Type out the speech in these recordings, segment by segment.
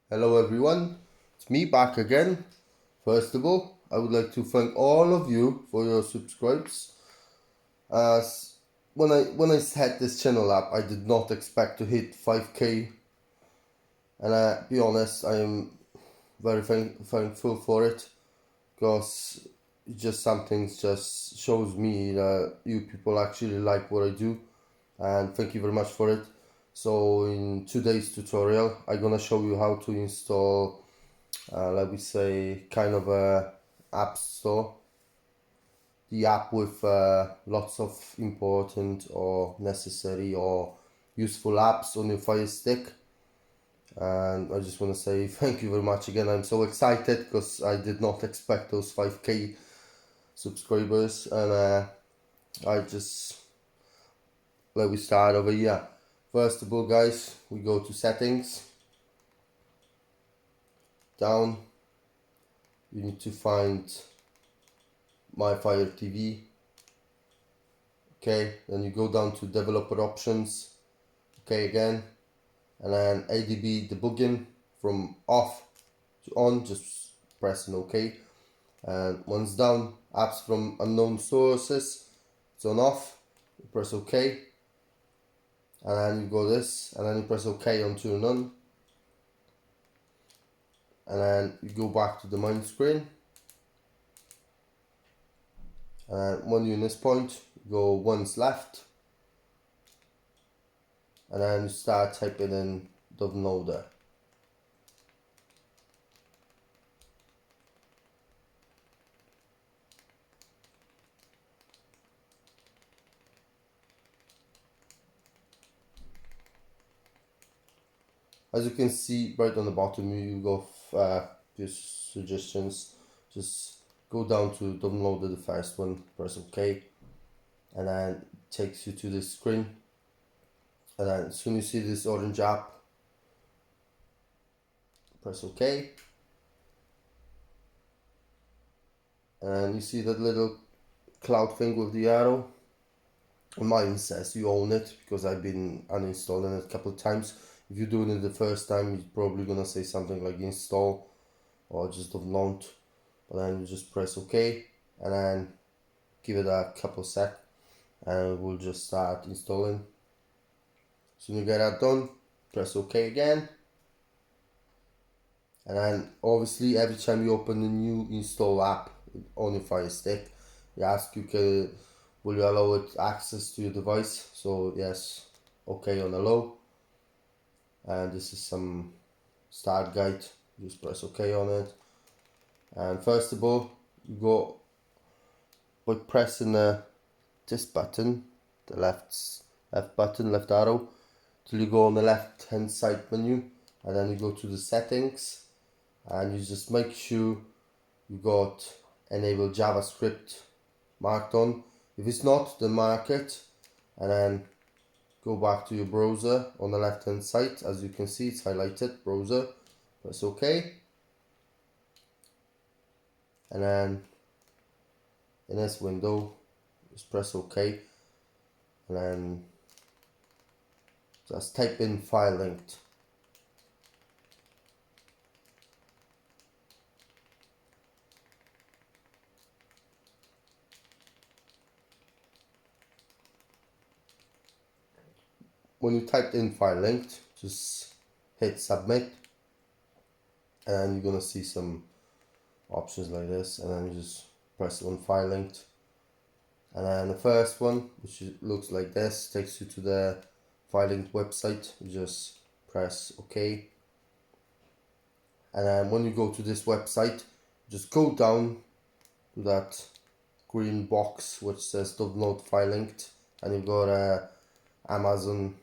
Hello everyone, it's me back again. First of all, I would like to thank all of you for your subscribes. As when I set this channel up, I did not expect to hit 5k, and be honest, I am very thankful for it because just something just shows me that you people actually like what I do, and thank you very much for it. So in today's tutorial, I'm gonna show you how to install let me say, kind of a app store. The app with lots of important or necessary or useful apps on your Fire Stick. And I just want to say thank you very much again. I'm so excited because I did not expect those 5k subscribers. And I just, let me start over here. First of all, guys, we go to settings. Down, you need to find My Fire TV. Okay, then you go down to developer options. Okay, again, and then ADB debugging from off to on, just press an OK. And once done, apps from unknown sources, it's on off, you press OK, and then you go this, and then you press OK on turn on, and then you go back to the main screen. And when you're in this point, you go once left, and then you start typing in downloader. As you can see right on the bottom, you go just suggestions. Just go down to download the first one, press OK, and then it takes you to this screen. And then as soon as you see this orange app, press OK, and you see that little cloud thing with the arrow. Mine says you own it because I've been uninstalling it a couple of times. If you're doing it the first time, you're probably gonna say something like install or just download. But then you just press OK, and then give it a couple sec, and we'll just start installing. So you get that done, press OK again, and then obviously every time you open a new install app on your Fire Stick, you ask you will you allow it access to your device. So yes, OK on allow, and this is some start guide. Just press OK on it, and first of all you go by pressing this button, the left button, left arrow, till you go on the left hand side menu, and then you go to the settings, and you just make sure you got enable JavaScript marked on. If it's not, then mark it, and then go back to your browser on the left hand side. As you can see, it's highlighted, browser, press OK, and then in this window just press OK, and then just type in Filelinked. When you typed in Firelinked, just hit submit, and you're gonna see some options like this, and then you just press on Firelinked, and then the first one, which looks like this, takes you to the Firelinked website. You just press OK, and then when you go to this website, just go down to that green box which says download Firelinked, and you've got Amazon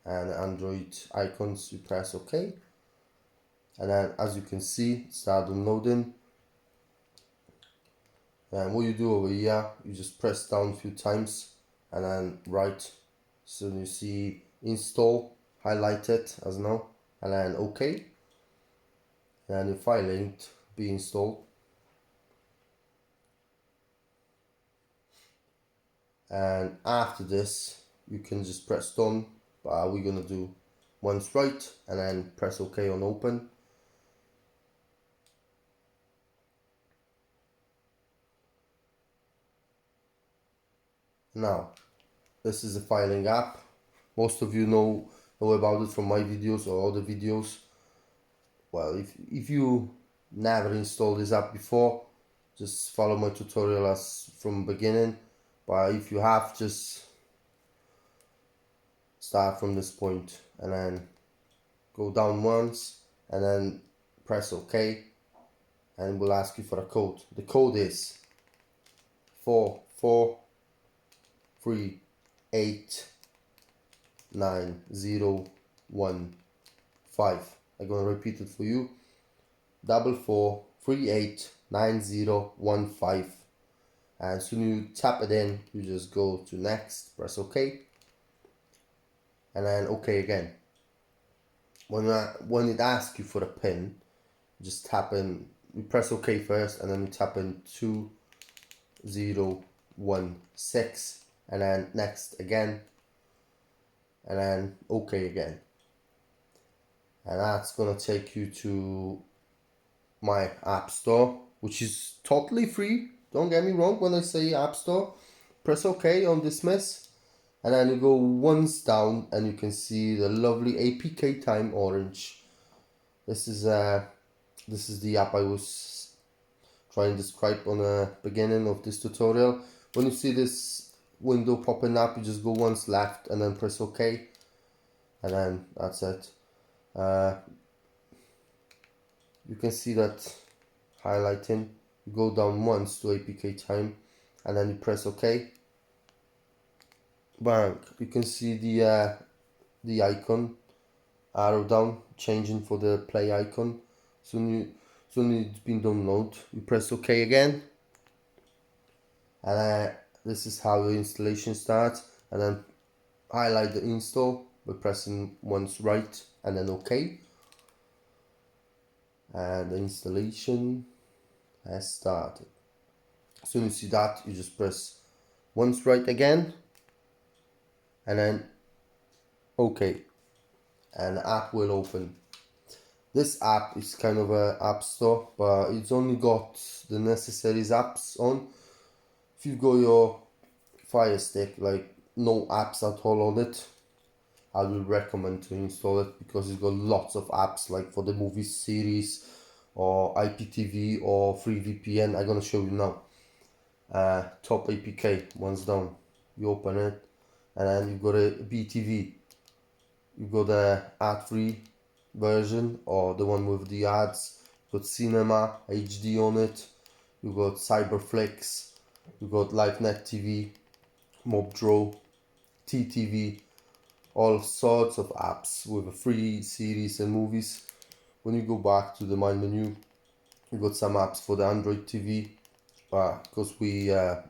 and Android icons. You press OK, and then as you can see, start downloading. And what you do over here, you just press down a few times, and then right, so you see install highlighted as now, and then OK, and your Firelinked be installed. And after this, you can just press done. But we're gonna do once right, and then press OK on open. Now, this is a filing app. Most of you know about it from my videos or other videos. Well, if you never installed this app before, just follow my tutorial as from beginning. But if you have, just start from this point and then go down once and then press OK, and we'll ask you for a code. The code is 44389015. I'm gonna repeat it for you. 44389015. And as soon as you tap it in, you just go to next, press OK, and then OK again. When it asks you for a pin, just tap in, you press OK first, and then you tap in 2016, and then next again, and then OK again. And that's gonna take you to my app store, which is totally free. Don't get me wrong when I say app store. Press OK on dismiss, and then you go once down and you can see the lovely APK time orange. This is the app I was trying to describe on the beginning of this tutorial. When you see this window popping up, you just go once left and then press OK, and then that's it. You can see that highlighting. You go down once to APK time and then you press OK. Bang! You can see the icon arrow down changing for the play icon. Soon it's been downloaded. You press OK again, and this is how the installation starts. And then highlight the install by pressing once right and then OK. And the installation has started. As soon as you see that, you just press once right again and then OK, and the app will open. This app is kind of a app store, but it's only got the necessary apps on. If you go your Firestick, like no apps at all on it, I will recommend to install it because it's got lots of apps like for the movie series or IPTV or free VPN. I'm gonna show you now. Top APK, once down, you open it, and then you've got a BTV. You've got the ad-free version or the one with the ads. You've got Cinema HD on it. You've got Cyberflix. You've got LiveNet TV, Mobdro, TTV, all sorts of apps with a free series and movies. When you go back to the main menu, you got some apps for the Android TV, because we're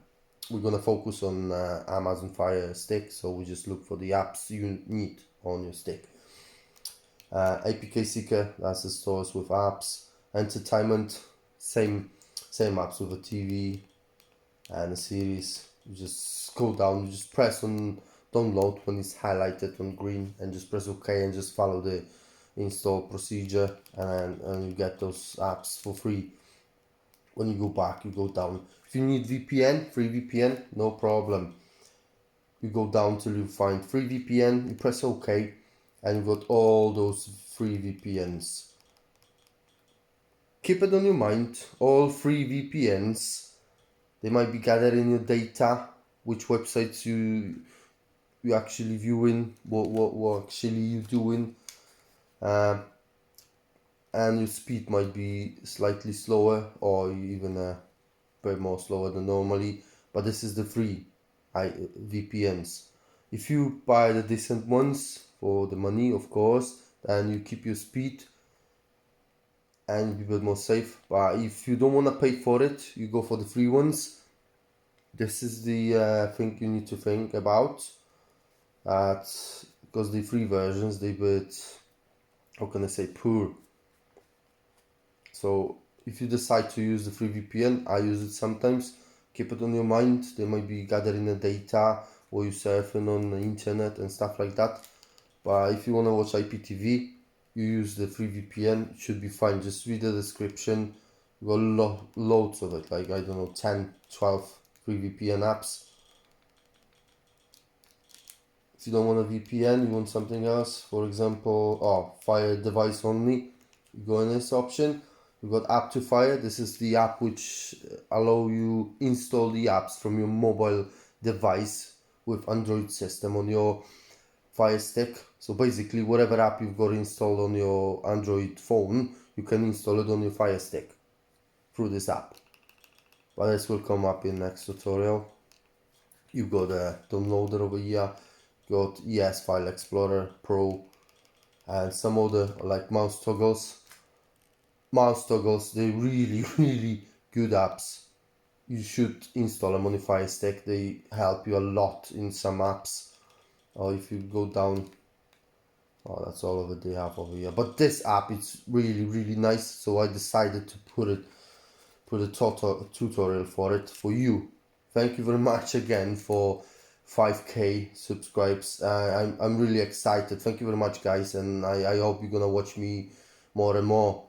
gonna focus on Amazon Fire Stick, so we just look for the apps you need on your stick. APK Seeker, that's the stores with apps. Entertainment, same apps with a TV and a series. You just scroll down, you just press on download when it's highlighted on green, and just press OK and just follow the install procedure, and you get those apps for free. When you go back, you go down. If you need VPN, free VPN, no problem. You go down till you find free VPN, you press OK, and you got all those free VPNs. Keep it on your mind, all free VPNs, they might be gathering your data, which websites you actually viewing, what actually you doing, and your speed might be slightly slower or even a bit more slower than normally, but this is the free VPNs. If you buy the decent ones for the money, of course, then you keep your speed and be a bit more safe. But if you don't want to pay for it, you go for the free ones. This is the thing you need to think about, because the free versions, they bit, how can I say, poor. So if you decide to use the free VPN, I use it sometimes. Keep it on your mind. They might be gathering the data or you surfing on the internet and stuff like that. But if you want to watch IPTV, you use the free VPN, it should be fine. Just read the description. You got loads of it, like I don't know, 10, 12 free VPN apps. If you don't want a VPN, you want something else, for example, Fire device only, you go in this option. You got app to Fire. This is the app which allow you install the apps from your mobile device with Android system on your Firestick. So basically, whatever app you've got installed on your Android phone, you can install it on your Firestick through this app. But this will come up in next tutorial. You got a downloader over here. Got ES File Explorer Pro and some other like mouse toggles. Mouse toggles, they're really really good apps. You should install them on your Fire Stick. They help you a lot in some apps. Or if you go down, oh, that's all of it they have over here. But this app, it's really really nice. So I decided to put a tutorial for it for you. Thank you very much again for 5k subscribes. I'm really excited. Thank you very much, guys, and I hope you're gonna watch me more and more.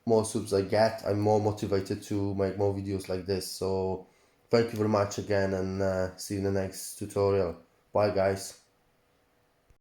More subs I get, I'm more motivated to make more videos like this. So thank you very much again, and see you in the next tutorial. Bye, guys.